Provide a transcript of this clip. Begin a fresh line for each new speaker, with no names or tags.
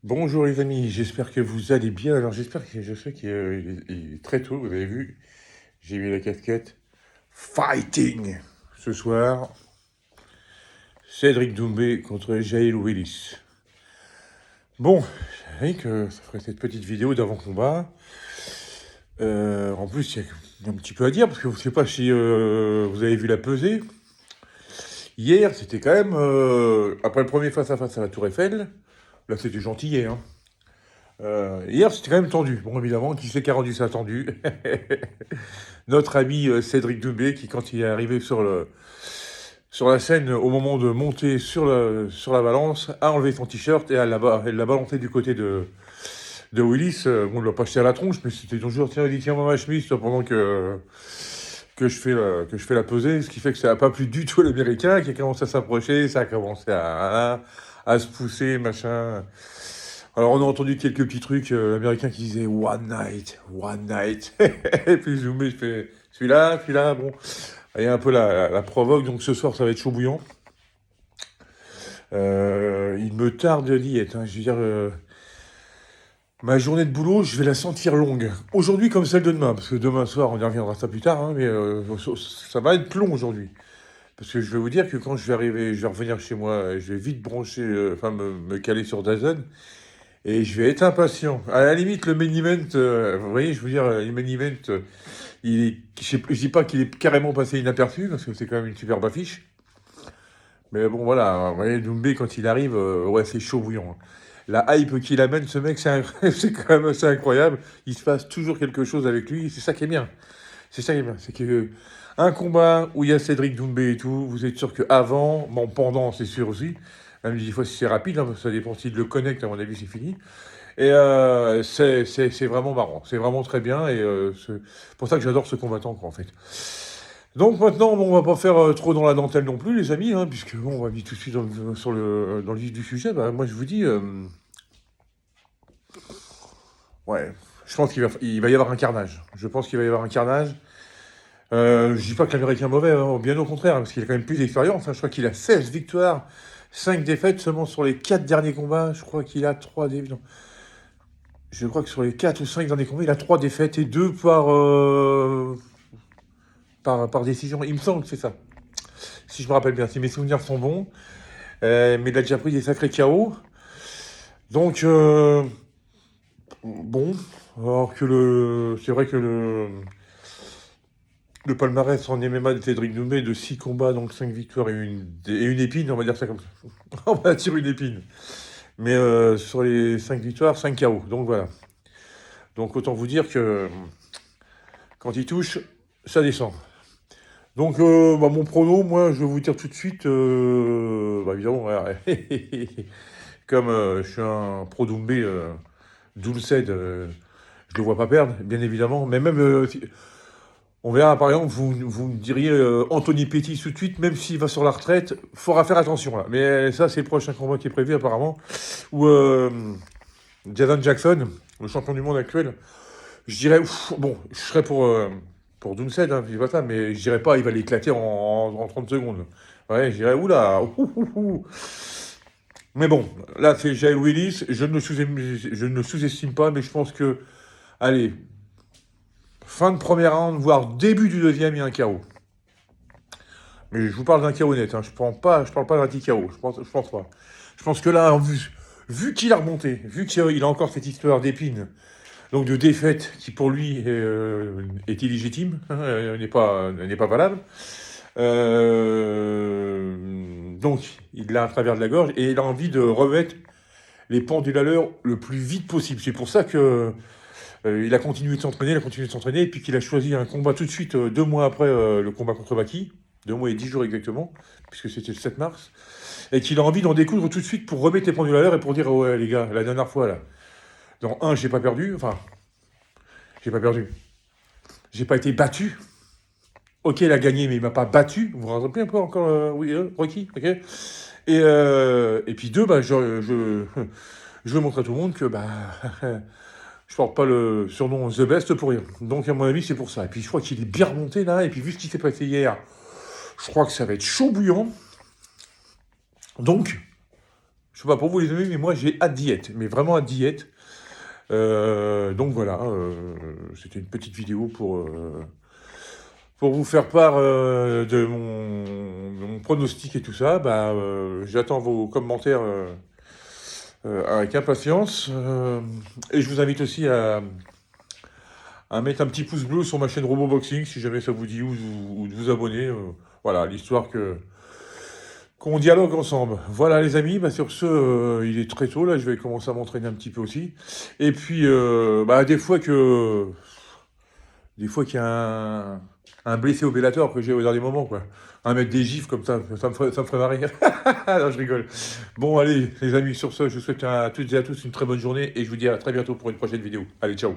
Bonjour les amis, j'espère que vous allez bien. Alors je sais qu'il est très tôt, vous avez vu, j'ai mis la casquette Fighting ce soir. Cédric Doumbé contre Jaël Willis. Bon, vous savez que ça ferait cette petite vidéo d'avant-combat. En plus, il y a un petit peu à dire, parce que je ne sais pas si vous avez vu la pesée. Hier, c'était quand même, après le premier face-à-face à la Tour Eiffel, là c'était gentil hier, hein. Hier, c'était quand même tendu. Bon, évidemment, qui c'est qui a rendu ça tendu? Notre ami Cédric Doumbé, qui, quand il est arrivé sur la scène, au moment de monter sur la balance, a enlevé son t-shirt et elle l'a balancé du côté de Willis. Bon, on ne l'a pas jeté à la tronche, mais c'était toujours, tiens, il dit, tiens, moi, ma chemise, toi, pendant que je fais la pesée, ce qui fait que ça n'a pas plu du tout à l'Américain, qui a commencé à s'approcher, ça a commencé à se pousser, machin. Alors on a entendu quelques petits trucs américains qui disaient one night. Et puis je vous mets, je fais celui-là, bon. Il y a un peu la provoque, donc ce soir ça va être chaud bouillant. Il me tarde d'y être, hein. Je veux dire, ma journée de boulot, je vais la sentir longue. Aujourd'hui comme celle de demain, parce que demain soir, on y reviendra ça plus tard, hein, mais ça va être long aujourd'hui. Parce que je vais vous dire que quand je vais arriver, je vais revenir chez moi, je vais vite brancher, enfin me caler sur DAZN. Et je vais être impatient. À la limite, le main event, vous voyez, je veux dire, le main event, je dis pas qu'il est carrément passé inaperçu, parce que c'est quand même une superbe affiche. Mais bon, voilà, vous voyez, Doumbé, quand il arrive, ouais, c'est chaud bouillant, hein. La hype qu'il amène, ce mec, c'est quand même assez incroyable. Il se passe toujours quelque chose avec lui, c'est ça qui est bien. C'est ça qui est bien, c'est que un combat où il y a Cédric Doumbé et tout, vous êtes sûr que avant, bon, pendant, c'est sûr aussi, même des fois si c'est rapide, hein, ça dépend s'il le connecte, à mon avis, c'est fini. Et c'est vraiment marrant, c'est vraiment très bien, et c'est pour ça que j'adore ce combattant, quoi, en fait. Donc maintenant, bon, on va pas faire trop dans la dentelle non plus, les amis, hein, puisque bon, on va vite tout de suite dans le vif du sujet. Bah, moi, je vous dis, ouais, je pense il va y avoir un carnage. Je pense qu'il va y avoir un carnage. Je dis pas que l'Américain est mauvais, hein, bien au contraire, parce qu'il a quand même plus d'expérience, hein. Je crois qu'il a 16 victoires, 5 défaites seulement sur les 4 derniers combats. Je crois qu'il a 3 défaites. Je crois que sur les 4 ou 5 derniers combats, il a 3 défaites et 2 par décision. Il me semble que c'est ça. Si je me rappelle bien, si mes souvenirs sont bons. Mais il a déjà pris des sacrés KO. Donc, bon. Alors que c'est vrai que le palmarès en MMA de Cédric Doumbé de 6 combats, donc 5 victoires et une épine, on va dire ça comme ça. On va tirer une épine. Mais sur les 5 victoires, 5 KO. Donc voilà. Donc autant vous dire que quand il touche, ça descend. Donc bah, mon prono, moi, je vais vous dire tout de suite, bah, évidemment, ouais, comme je suis un pro Doumbé, Doomsday, je le vois pas perdre, bien évidemment. Mais même, on verra, par exemple, vous me diriez Anthony Pettis tout de suite, même s'il va sur la retraite, il faudra faire attention là. Mais ça, c'est le prochain combat qui est prévu apparemment. Ou Jason Jackson, le champion du monde actuel. Je dirais, bon, je serais pour Doomsday, hein, je dis pas ça, mais je dirais pas, il va l'éclater en 30 secondes. Ouais, je dirais, oula, Mais bon, là, c'est Jael Willis, je ne le sous-estime pas, mais je pense que, allez, fin de premier round, voire début du deuxième, il y a un KO. Mais je vous parle d'un KO net, hein, je parle pas d'un petit KO, je pense pas. Je pense que là, vu qu'il a remonté, vu qu'il a encore cette histoire d'épine, donc de défaite qui pour lui est illégitime, hein, n'est pas valable. Donc il l'a à travers de la gorge et il a envie de remettre les pendules à l'heure le plus vite possible. C'est pour ça que il a continué de s'entraîner, et puis qu'il a choisi un combat tout de suite, 2 mois après le combat contre Baki, 2 mois et 10 jours exactement, puisque c'était le 7 mars, et qu'il a envie d'en découdre tout de suite pour remettre les pendules à l'heure et pour dire, ouais les gars, la dernière fois là, dans un, j'ai pas perdu, enfin, j'ai pas perdu. J'ai pas été battu. Ok, il a gagné, mais il m'a pas battu. Vous vous rappelez un peu encore, oui, Rocky, ok. Et puis deux, bah, je veux montrer à tout le monde que bah, je porte pas le surnom The Best pour rien. Donc à mon avis, c'est pour ça. Et puis je crois qu'il est bien remonté là. Et puis vu ce qui s'est passé hier, je crois que ça va être chaud bouillant. Donc, Je sais pas pour vous les amis, mais moi j'ai hâte d'y être, mais vraiment hâte d'y être. Donc voilà, c'était une petite vidéo pour vous faire part de mon pronostic et tout ça. Bah, j'attends vos commentaires avec impatience. Et je vous invite aussi à mettre un petit pouce bleu sur ma chaîne Roboboxing si jamais ça vous dit, ou de vous abonner. Voilà, l'histoire qu'on dialogue ensemble. Voilà les amis, bah, sur ce, il est très tôt, là, je vais commencer à m'entraîner un petit peu aussi. Et puis, bah, des fois qu'il y a un blessé au Bellator que j'ai au dernier moment, quoi. Un mettre des gifs comme ça me ferait marrer. Non, je rigole. Bon, allez, les amis, sur ce, je vous souhaite à toutes et à tous une très bonne journée et je vous dis à très bientôt pour une prochaine vidéo. Allez, ciao.